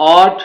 8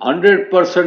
100%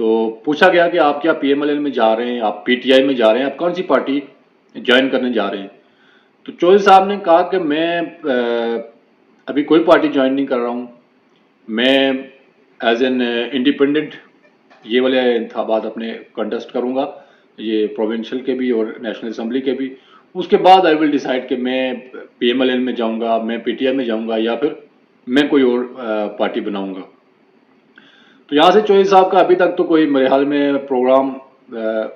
تو پوچھا گیا کہ آپ کیا پی ایم ایل این میں جا رہے ہیں, آپ پی ٹی آئی میں جا رہے ہیں, آپ کون سی پارٹی جوائن کرنے جا رہے ہیں؟ تو چودھری صاحب نے کہا کہ میں ابھی کوئی پارٹی جوائن نہیں کر رہا ہوں, میں ایز این انڈیپینڈنٹ یہ والے انتخابات اپنے کنٹیسٹ کروں گا, یہ پروونشل کے بھی اور نیشنل اسمبلی کے بھی. اس کے بعد آئی ول ڈیسائیڈ کہ میں پی ایم ایل این میں جاؤں گا, میں پی ٹی آئی میں جاؤں گا, یا پھر میں کوئی اور پارٹی بناؤں گا. تو یہاں سے چودھری صاحب کا ابھی تک تو کوئی میرے حال میں پروگرام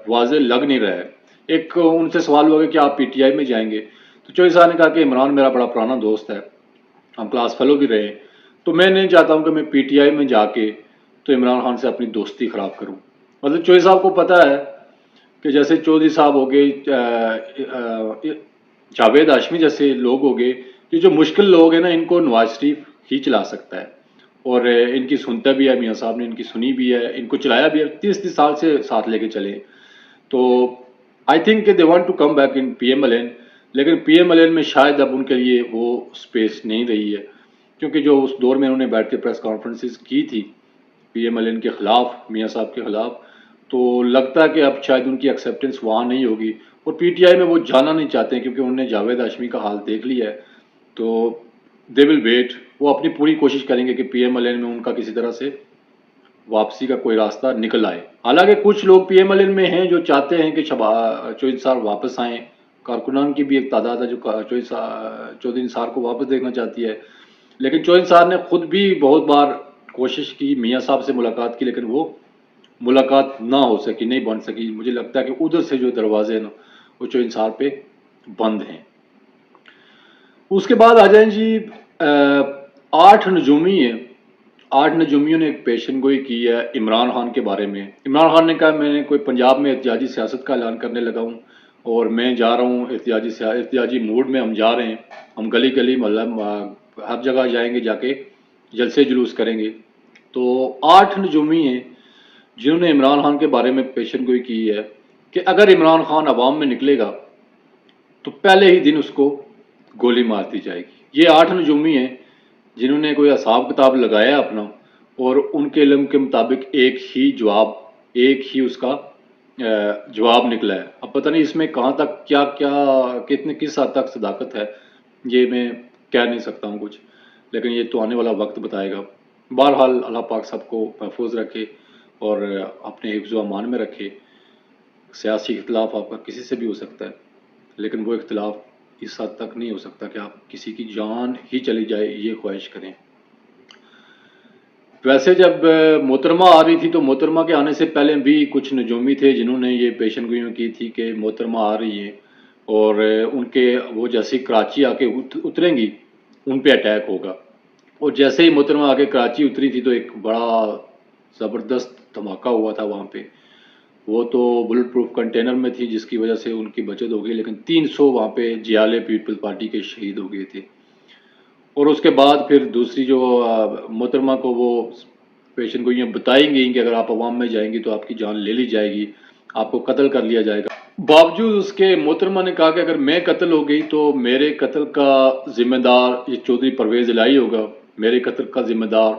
واضح لگ نہیں رہا ہے. ایک ان سے سوال ہوا کہ آپ پی ٹی آئی میں جائیں گے, تو چودھری صاحب نے کہا کہ عمران میرا بڑا پرانا دوست ہے, ہم کلاس فیلو بھی رہے, تو میں نہیں چاہتا ہوں کہ میں پی ٹی آئی میں جا کے تو عمران خان سے اپنی دوستی خراب کروں. مطلب چودھری صاحب کو پتہ ہے کہ جیسے چودھری صاحب ہو گئے, جاوید ہاشمی جیسے لوگ ہو گئے, یہ جو مشکل لوگ ہیں نا, ان کو نواز شریف ہی چلا سکتا ہے, اور ان کی سنتا بھی ہے, میاں صاحب نے ان کی سنی بھی ہے, ان کو چلایا بھی ہے, 30 سال سے ساتھ لے کے چلے. تو آئی تھنک کہ they want to come back in P M L N, لیکن پی ایم ایل این میں شاید اب ان کے لیے وہ اسپیس نہیں رہی ہے, کیونکہ جو اس دور میں انہوں نے بیٹھ کے پریس کانفرنسز کی تھی پی ایم ایل این کے خلاف, میاں صاحب کے خلاف, تو لگتا ہے کہ اب شاید ان کی ایکسیپٹنس وہاں نہیں ہوگی, اور پی ٹی آئی میں وہ جانا نہیں چاہتے ہیں کیونکہ انہوں نے جاوید ہاشمی کا حال دیکھ لیا ہے. تو دے ول ویٹ, وہ اپنی پوری کوشش کریں گے کہ پی ایم ایل این میں ان کا کسی طرح سے واپسی کا کوئی راستہ نکل آئے. حالانکہ کچھ لوگ پی ایم ایل این میں ہیں جو چاہتے ہیں کہ چودھری صاحب واپس آئیں, کارکنان کی بھی ایک تعداد ہے جو چودھری نثار کو واپس دیکھنا چاہتی ہے, لیکن چودھری صاحب نے خود بھی بہت بار کوشش کی, میاں صاحب سے ملاقات کی, لیکن وہ ملاقات نہ ہو سکی, نہیں بن سکی. مجھے لگتا ہے کہ ادھر سے جو دروازے ہیں نا وہ چودھری صاحب پہ بند ہیں. اس کے بعد آ جائیں جی 8 نجومی ہیں. 8 نجومیوں نے ایک پیشن گوئی کی ہے عمران خان کے بارے میں. عمران خان نے کہا میں نے کوئی پنجاب میں احتجاجی سیاست کا اعلان کرنے لگا ہوں, اور میں جا رہا ہوں احتجاجی موڈ میں, ہم جا رہے ہیں, ہم گلی گلی محلہ ہر جگہ جائیں گے, جا کے جلسے جلوس کریں گے. تو 8 نجومی ہیں جنہوں نے عمران خان کے بارے میں پیشن گوئی کی ہے کہ اگر عمران خان عوام میں نکلے گا تو پہلے ہی دن اس کو گولی مار دی جائے گی. یہ 8 نجومی ہیں جنہوں نے کوئی حساب کتاب لگایا اپنا, اور ان کے علم کے مطابق ایک ہی اس کا جواب نکلا ہے. اب پتہ نہیں اس میں کہاں تک کیا کس حد تک صداقت ہے, یہ میں کہہ نہیں سکتا ہوں کچھ, لیکن یہ تو آنے والا وقت بتائے گا. بہرحال اللہ پاک سب کو محفوظ رکھے اور اپنے حفظ و امان میں رکھے. سیاسی اختلاف آپ کا کسی سے بھی ہو سکتا ہے, لیکن وہ اختلاف اس حد تک نہیں ہو سکتا کہ آپ کسی کی جان ہی چلی جائے یہ خواہش کریں. ویسے جب محترمہ آ رہی تھی تو محترمہ کے آنے سے پہلے بھی کچھ نجومی تھے جنہوں نے یہ پیشن گوئیاں کی تھی کہ محترمہ آ رہی ہیں, اور ان کے وہ جیسے کراچی آ کے اتریں گی ان پہ اٹیک ہوگا. اور جیسے ہی محترمہ آ کے کراچی اتری تھی تو ایک بڑا زبردست دھماکہ ہوا تھا وہاں پہ. وہ تو بلٹ پروف کنٹینر میں تھی جس کی وجہ سے ان کی بچت ہو گئی, لیکن 300 وہاں پہ جیالے پیپل پارٹی کے شہید ہو گئے تھے. اور اس کے بعد پھر دوسری جو محترمہ کو وہ پیشن گوئیاں بتائیں گئی کہ اگر آپ عوام میں جائیں گی تو آپ کی جان لے لی جائے گی, آپ کو قتل کر لیا جائے گا. باوجود اس کے محترمہ نے کہا کہ اگر میں قتل ہو گئی تو میرے قتل کا ذمہ دار یہ چودھری پرویز الہی ہوگا, میرے قتل کا ذمہ دار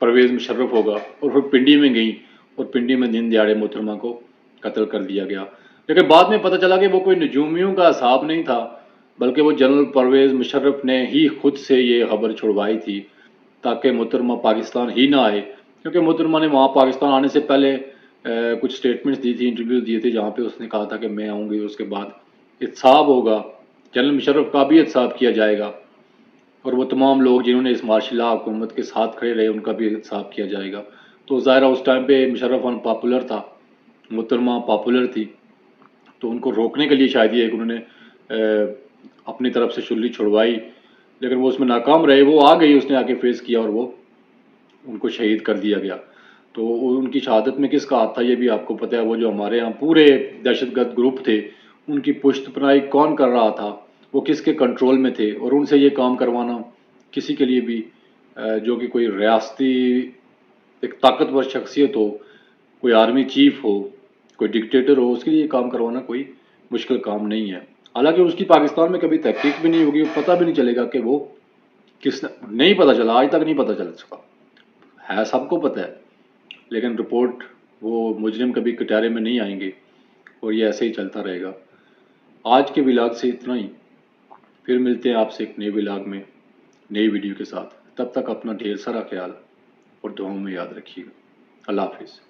پرویز مشرف ہوگا. اور پھر پنڈی میں گئیں, اور پنڈی میں دن دیہڑے محترمہ کو قتل کر دیا گیا. لیکن بعد میں پتہ چلا کہ وہ کوئی نجومیوں کا حساب نہیں تھا, بلکہ وہ جنرل پرویز مشرف نے ہی خود سے یہ خبر چھڑوائی تھی تاکہ محترمہ پاکستان ہی نہ آئے. کیونکہ محترمہ نے وہاں پاکستان آنے سے پہلے کچھ سٹیٹمنٹس دی تھی, انٹرویوز دیے تھے, جہاں پہ اس نے کہا تھا کہ میں آؤں گی, اس کے بعد احتساب ہوگا, جنرل مشرف کا بھی احتساب کیا جائے گا, اور وہ تمام لوگ جنہوں نے اس مارشل لا حکومت کے ساتھ کھڑے رہے ان کا بھی احتساب کیا جائے گا. تو ظاہرہ اس ٹائم پہ مشرف ان پاپولر تھا, محترمہ پاپولر تھی, تو ان کو روکنے کے لیے شاید یہ کہ انہوں نے اپنی طرف سے شلی چھڑوائی, لیکن وہ اس میں ناکام رہے. وہ آ گئی, اس نے آ کے فیس کیا اور وہ ان کو شہید کر دیا گیا. تو ان کی شہادت میں کس کا ہاتھ تھا یہ بھی آپ کو پتہ ہے. وہ جو ہمارے ہاں پورے دہشت گرد گروپ تھے ان کی پشت پناہی کون کر رہا تھا, وہ کس کے کنٹرول میں تھے, اور ان سے یہ کام کروانا کسی کے لیے بھی جو کہ کوئی ریاستی ایک طاقتور شخصیت ہو, کوئی آرمی چیف ہو, کوئی ڈکٹیٹر ہو, اس کے لیے یہ کام کروانا کوئی مشکل کام نہیں ہے. حالانکہ اس کی پاکستان میں کبھی تحقیق بھی نہیں ہوگی, پتہ بھی نہیں چلے گا کہ وہ کس نہیں پتہ چلا, آج تک نہیں پتہ چل سکا ہے. سب کو پتہ ہے لیکن رپورٹ وہ مجرم کبھی کٹہرے میں نہیں آئیں گے اور یہ ایسے ہی چلتا رہے گا۔ آج کے ولاگ سے اتنا ہی، پھر ملتے ہیں آپ سے ایک نئے ولاگ میں نئی ویڈیو کے ساتھ۔ تب تک اپنا ڈھیر سارا خیال اور دعاؤں میں یاد رکھیے گا۔ اللہ حافظ۔